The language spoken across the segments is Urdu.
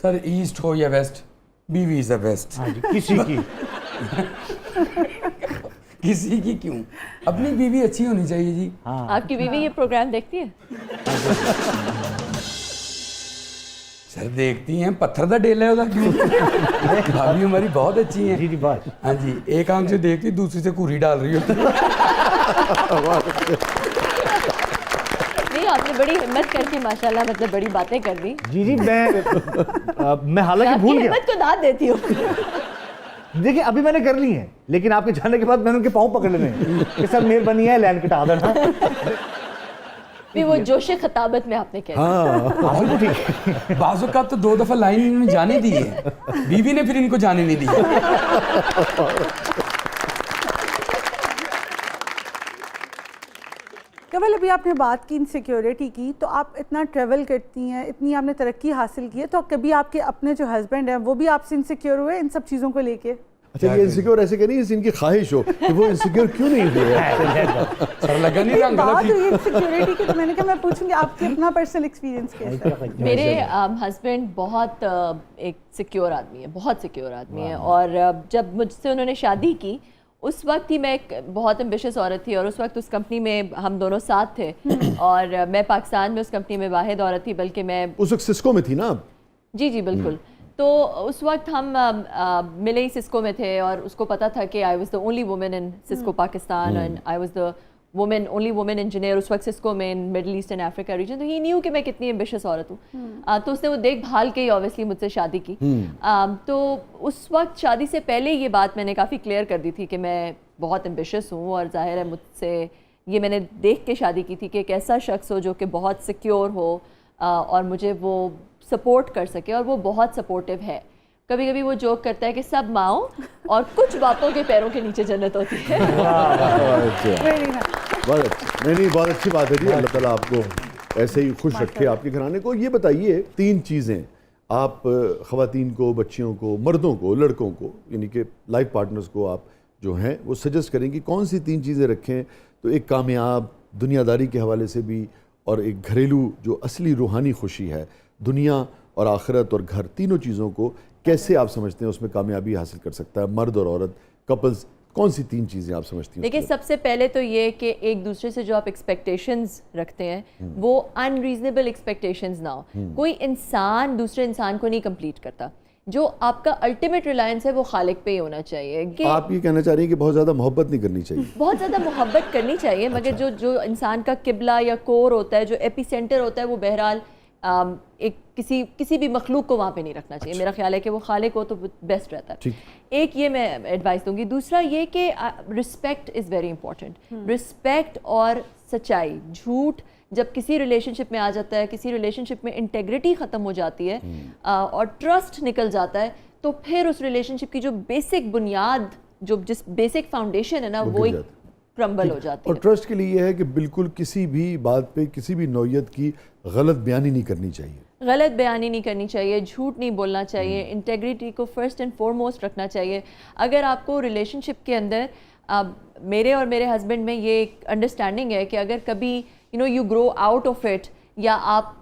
سر ایسٹ ہو یا ویسٹ، بیوی از اے بیسٹ. کسی کی کسی کی کیوں، اپنی بیوی اچھی ہونی چاہیے جی. آپ کی بیوی یہ پروگرام دیکھتی ہے؟ سر دیکھتی ہیں، پتھر دا ڈیلا ہے ادھر کیوں. بھابھی ہماری بہت اچھی ہیں. جی بات. ہاں جی، ایک آنکھ سے دیکھتی دوسری سے کوری ڈال رہی ہوتی. نہیں، آپ نے بڑی ہمت کر کے ماشاءاللہ مطلب بڑی باتیں کر دی. جی میں حالانکہ بھول گیا. ہمت کو داد دیتی ہوں. دیکھیں ابھی میں نے کر لی ہیں، لیکن آپ کے جانے کے بعد میں نے ان کے پاؤں پکڑ لینے ہیں کہ سر مہربانی ہے لین کٹا دینا. بھی وہ جوش خطابت میں آپ نے کہا. ہاں بعض اوقات تو 2 دفعہ لائن انہوں نے جانے دی ہے، بیوی نے پھر ان کو جانے نہیں دی. کنول ابھی آپ نے بات کی انسیکیورٹی کی، تو آپ اتنا ٹریول کرتی ہیں، اتنی آپ نے ترقی حاصل کی ہے، تو کبھی آپ کے اپنے جو ہسبینڈ ہیں وہ بھی آپ سے انسیکیور ہوئے ان سب چیزوں کو لے کے؟ اچھا یہ انسیکیور ایسے کہ نہیں جیسے ان کی خواہش ہو کہ وہ انسیکیور کیوں نہیں ہوئے. سر لگا نہیں رنگ بات ہوئی انسیکیورٹی کی تو میں نے کہا میں پوچھوں گی آپ کی اپنا پرسنل ایکسپیرینس کیسا ہے؟ میرے ہسبینڈ بہت ایک سیکیور آدمی ہے، بہت سیکیور آدمی ہے. اور جب مجھ سے انہوں نے شادی کی اس وقت ہی میں ایک بہت ایمبیشس عورت تھی، اور اس وقت اس کمپنی میں ہم دونوں ساتھ تھے، اور میں پاکستان میں اس کمپنی میں واحد عورت تھی، بلکہ میں اس وقت سسکو میں تھی نا آپ؟ جی بالکل. تو اس وقت ہم ملے ہی سسکو میں تھے، اور اس کو پتا تھا کہ I was the only woman in Cisco Pakistan, and I was the only woman engineer اس وقت سسکو میں in Middle East and Africa region. تو ہی نیو کہ میں کتنی ایمبیشس عورت ہوں. تو اس نے وہ دیکھ بھال کے ہی اوبیسلی مجھ سے شادی کی. تو اس وقت شادی سے پہلے یہ بات میں نے کافی کلیئر کر دی تھی کہ میں بہت ایمبیشس ہوں، اور ظاہر ہے مجھ سے یہ میں نے دیکھ کے شادی کی تھی کہ ایک ایسا شخص ہو جو کہ بہت سیکیور ہو اور مجھے وہ سپورٹ کر سکے، اور وہ بہت سپورٹیو ہے. کبھی کبھی وہ جوک کرتا ہے کہ سب ماؤں اور کچھ باپوں کے پیروں کے نیچے جنت ہوتی ہے. بہت اچھی بات ہے جی. اللہ تعالیٰ آپ کو ایسے ہی خوش رکھے، آپ کے گھرانے کو. یہ بتائیے 3 چیزیں آپ خواتین کو، بچیوں کو، مردوں کو، لڑکوں کو، یعنی کہ لائف پارٹنرز کو آپ جو ہیں وہ سجیسٹ کریں کہ کون سی 3 چیزیں رکھیں تو ایک کامیاب دنیا داری کے حوالے سے بھی، اور ایک گھریلو جو اصلی روحانی خوشی ہے، دنیا اور آخرت اور گھر، تینوں چیزوں کو کیسے آپ سمجھتے ہیں اس میں کامیابی حاصل کر سکتا ہے مرد اور عورت کپلز؟ کون سی 3 چیزیں آپ سمجھتی ہیں؟ دیکھیں سب سے پہلے تو یہ کہ ایک دوسرے سے جو آپ ایکسپیکٹیشنز رکھتے ہیں وہ ان ریزنیبل ایکسپیکٹیشنز نہ ہو. کوئی انسان دوسرے انسان کو نہیں کمپلیٹ کرتا. جو آپ کا الٹیمیٹ ریلائنس ہے وہ خالق پہ ہی ہونا چاہیے. آپ یہ کہنا چاہ رہی ہیں کہ بہت زیادہ محبت نہیں کرنی چاہیے؟ بہت زیادہ محبت کرنی چاہیے، مگر جو انسان کا قبلہ یا کور ہوتا ہے، جو ایپی سینٹر ہوتا ہے، وہ بہرحال ایک کسی بھی مخلوق کو وہاں پہ نہیں رکھنا چاہیے. میرا خیال ہے کہ وہ خالق ہو تو بیسٹ رہتا ہے. ایک یہ میں ایڈوائس دوں گی. دوسرا یہ کہ respect is very important. Respect اور سچائی. جھوٹ جب کسی ریلیشن شپ میں آ جاتا ہے، کسی ریلیشن شپ میں انٹیگریٹی ختم ہو جاتی ہے اور ٹرسٹ نکل جاتا ہے، تو پھر اس ریلیشن شپ کی جو بیسک بنیاد، جس بیسک فاؤنڈیشن ہے نا، وہ کرمبل ہو جاتی ہے. اور ٹرسٹ کے لیے یہ ہے کہ بالکل کسی بھی بات پہ کسی بھی نوعیت کی غلط بیانی نہیں کرنی چاہیے. غلط بیانی نہیں کرنی چاہیے، جھوٹ نہیں بولنا چاہیے، انٹیگریٹی کو فرسٹ اینڈ فارموسٹ رکھنا چاہیے. اگر آپ کو ریلیشن شپ کے اندر میرے اور میرے ہسبینڈ میں یہ ایک انڈرسٹینڈنگ ہے کہ اگر کبھی you grow out of it, یا آپ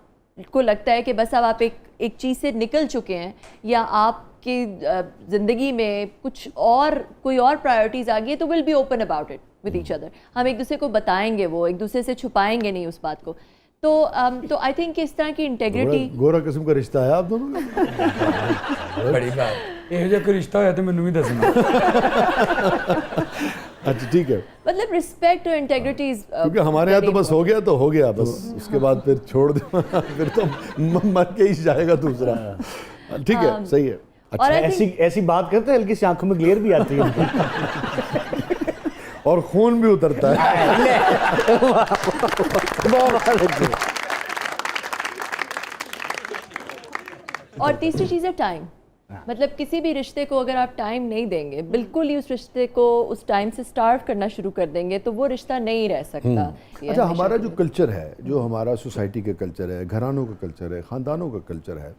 کو لگتا ہے کہ بس اب آپ ایک چیز سے نکل چکے ہیں، یا آپ کی زندگی میں کوئی اور پرائیورٹیز آ گئی ہے، تو will be open about it with each other. ہم ایک دوسرے کو بتائیں گے، وہ ایک دوسرے سے چھپائیں گے نہیں اس بات کو. تو آئی تھنک اس طرح کی انٹیگریٹی. گورا قسم کا رشتہ ہے آپ دونوں کا؟ بڑی بات. یہ جو کوئی رشتہ ہوا تو مینوں بھی دسنا. اچھا ٹھیک ہے. مطلب رسپیکٹ اور انٹیگریٹی، کیونکہ ہمارے یہاں تو بس ہو گیا تو ہو گیا بس، اس کے بعد پھر چھوڑ دو، پھر تو مر کے ہی جائے گا دوسرا. ٹھیک ہے، صحیح ہے. اچھا ایسی بات کرتے ہیں ہلکی سی آنکھوں میں گلیئر بھی آتی ہے اور خون بھی اترتا ہے. اور تیسری چیز ہے ٹائم. مطلب کسی بھی رشتے کو اگر آپ ٹائم نہیں دیں گے، بالکل ہی اس رشتے کو اس ٹائم سے سٹارٹ کرنا شروع کر دیں گے، تو وہ رشتہ نہیں رہ سکتا. اچھا ہمارا جو کلچر ہے، جو ہمارا سوسائٹی کا کلچر ہے، گھرانوں کا کلچر ہے، خاندانوں کا کلچر ہے،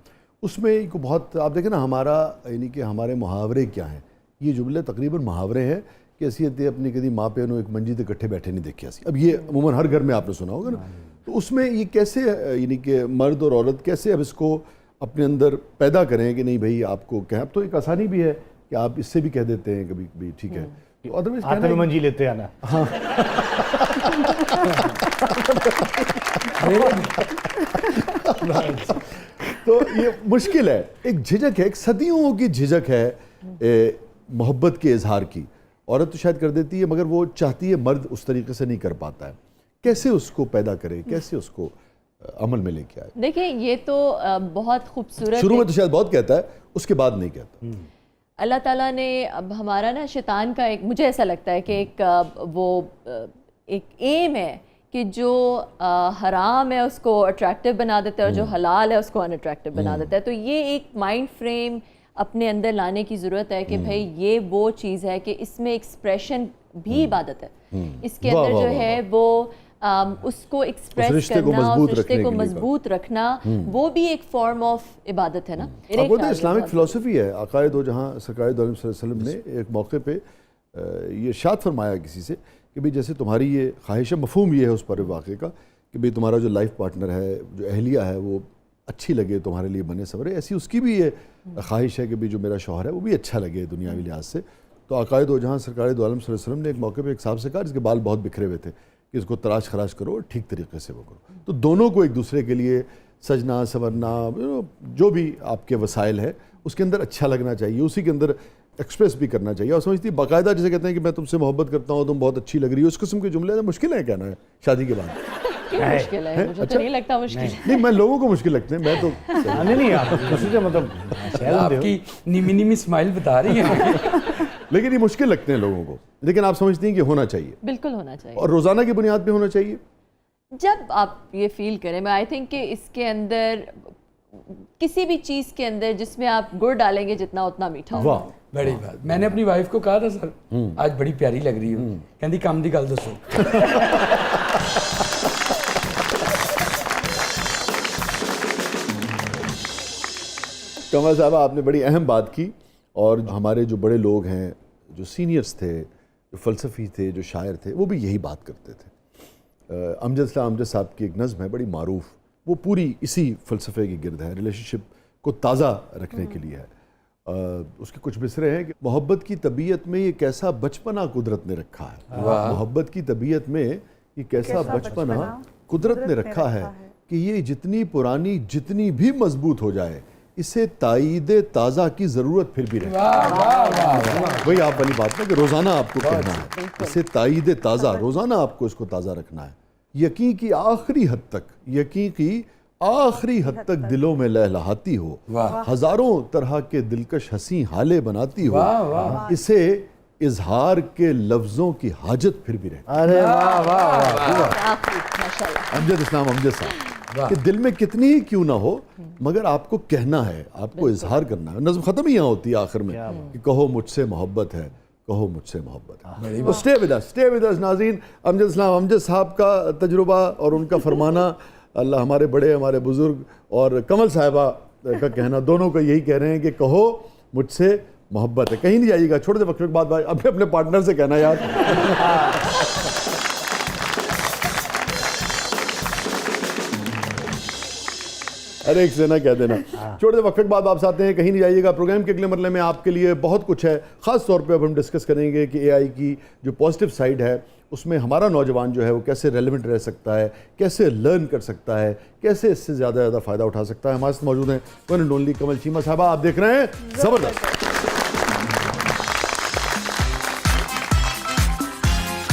اس میں ایک بہت آپ دیکھیں نا ہمارا یعنی کہ ہمارے محاورے کیا ہیں. یہ جملے تقریباً محاورے ہیں کہ اسی اپنی کدی ماں پیو ایک منجی تے کٹھے بیٹھے نہیں دیکھے اسی. اب یہ عموماً ہر گھر میں آپ نے سنا ہوگا نا. تو اس میں یہ کیسے یعنی کہ مرد اور عورت کیسے اب اس کو اپنے اندر پیدا کریں کہ نہیں بھائی آپ کو کہیں. اب تو ایک آسانی بھی ہے کہ آپ اس سے بھی کہہ دیتے ہیں کبھی کبھی ٹھیک ہے, ادروائز ہاتھ میں منجی لیتے آنا. تو یہ مشکل ہے, ایک جھجک ہے, ایک صدیوں کی جھجک ہے محبت کے اظہار کی. عورت تو شاید کر دیتی ہے مگر وہ چاہتی ہے مرد اس طریقے سے نہیں کر پاتا ہے. کیسے اس کو پیدا کرے, کیسے اس کو عمل میں لے کے آئے؟ دیکھیں یہ تو بہت خوبصورت, شروع میں تو شاید بہت کہتا ہے, اس کے بعد نہیں کہتا. اللہ تعالیٰ نے اب ہمارا نا شیطان کا ایک, مجھے ایسا لگتا ہے کہ ایک وہ ایک ایم ہے کہ جو حرام ہے اس کو اٹریکٹیو بنا دیتا ہے اور جو حلال ہے اس کو ان اٹریکٹیو بنا دیتا ہے. تو یہ ایک مائنڈ فریم اپنے اندر لانے کی ضرورت ہے کہ بھائی یہ وہ چیز ہے کہ اس میں ایکسپریشن بھی عبادت ہے. اس کے اندر جو ہے وہ اس کو ایکسپریس کرنا, اس رشتے کو مضبوط رکھنا, وہ بھی ایک فارم آف عبادت ہے نا. وہ تو اسلامک فلسفی ہے. آقائے دو جہاں سرکار دو عالم صلی اللہ علیہ وسلم نے ایک موقع پہ یہ ارشاد فرمایا کسی سے کہ بھئی جیسے تمہاری یہ خواہش ہے, مفہوم یہ ہے اس پر واقعے کا کہ بھئی تمہارا جو لائف پارٹنر ہے, جو اہلیہ ہے وہ اچھی لگے تمہارے لیے بنے سورے, ایسی اس کی بھی یہ خواہش ہے کہ بھئی جو میرا شوہر ہے وہ بھی اچھا لگے دنیاوی لحاظ سے. تو آقائے دو جہاں سرکار دو عالم صلی اللہ علیہ وسلم نے ایک موقع پہ ایک صاحب سے کہا جس کے بال بہت بکھرے ہوئے تھے کہ اس کو تراش خراش کرو اور ٹھیک طریقے سے وہ کرو. تو دونوں کو ایک دوسرے کے لیے سجنا سنورنا جو بھی آپ کے وسائل ہے اس کے اندر اچھا لگنا چاہیے, اسی کے اندر ایکسپریس بھی کرنا چاہیے. اور سمجھتی باقاعدہ جیسے کہتے ہیں کہ میں تم سے محبت کرتا ہوں, تم بہت اچھی لگ رہی ہو, اس قسم کے جملے مشکل ہیں کہنا ہے شادی کے بعد. کیوں مشکل ہے؟ مجھے تو نہیں لگتا مشکل ہے. نہیں, میں لوگوں کو مشکل لگتے ہیں, میں تو نہیں آپ کسی سے مطلب آپ کی نیمی نیمی اسمائل بتا رہی ہیں, لیکن یہ مشکل لگتے ہیں لوگوں کو, لیکن آپ سمجھتی ہیں کہ ہونا چاہیے, بالکل ہونا چاہیے, اور روزانہ کی بنیاد پہ ہونا چاہیے. جب آپ یہ فیل کریں, میں آئی تھنک کہ اس کے اندر کسی بھی چیز کے اندر جس میں آپ گڑ ڈالیں گے جتنا اتنا میٹھا ہوگا. واہ, بڑی بات. میں نے اپنی وائف کو کہا تھا سر آج بڑی پیاری لگ رہی ہوں, کہندی کام دی گل دسو. کمل صاحبہ آپ نے بڑی اہم بات کی, اور ہمارے جو بڑے لوگ ہیں, جو سینئرز تھے, جو فلسفی تھے, جو شاعر تھے, وہ بھی یہی بات کرتے تھے. امجد اسلام امجد صاحب کی ایک نظم ہے بڑی معروف, وہ پوری اسی فلسفے کی گرد ہے, ریلیشن شپ کو تازہ رکھنے کے لیے ہے. اس کے کچھ مصرے ہیں کہ محبت کی طبیعت میں یہ کیسا بچپنا قدرت نے رکھا ہے. محبت کی طبیعت میں یہ کیسا بچپنا قدرت نے رکھا ہے کہ یہ جتنی پرانی جتنی بھی مضبوط ہو جائے اسے تائید تازہ کی ضرورت پھر بھی رہے. وہی آپ والی بات ہے کہ روزانہ آپ کو کرنا ہے, اسے تائید تازہ, روزانہ آپ کو اس کو تازہ رکھنا ہے. یقین کی آخری حد تک, یقین کی آخری حد تک دلوں میں لہلہاتی ہو, ہزاروں طرح کے دلکش حسین حالے بناتی ہو, اسے اظہار کے لفظوں کی حاجت پھر بھی رہے. ارے واہ واہ, امجد اسلام امجد صاحب کہ دل میں کتنی ہی کیوں نہ ہو مگر آپ کو کہنا ہے, آپ کو اظہار کرنا ہے. نظم ختم ہی یہاں ہوتی ہے آخر میں کہ کہو مجھ سے محبت ہے, کہو مجھ سے محبت ہے. تو stay with us ناظرین. امجد اسلام امجد صاحب کا تجربہ اور ان کا فرمانا, اللہ ہمارے بڑے, ہمارے بزرگ, اور کمل صاحبہ کا کہنا, دونوں کا یہی کہہ رہے ہیں کہ کہو مجھ سے محبت ہے. کہیں نہیں جائیے گا, چھوڑے وقت کے بعد اپنے پارٹنر سے کہنا یار. ہر ایک سے نہ کہہ دینا. چھوٹے وقت بعد آپ آتے ہیں, کہیں نہیں جائیے گا. پروگرام کے اگلے مرحلے میں آپ کے لیے بہت کچھ ہے. خاص طور پہ اب ہم ڈسکس کریں گے کہ اے آئی کی جو پازیٹیو سائیڈ ہے اس میں ہمارا نوجوان جو ہے وہ کیسے ریلیونٹ رہ سکتا ہے, کیسے لرن کر سکتا ہے, کیسے اس سے زیادہ فائدہ اٹھا سکتا ہے. ہمارے ساتھ موجود ہیں ون اینڈ اونلی کمل چیمہ صاحبہ. آپ دیکھ رہے ہیں زبردست.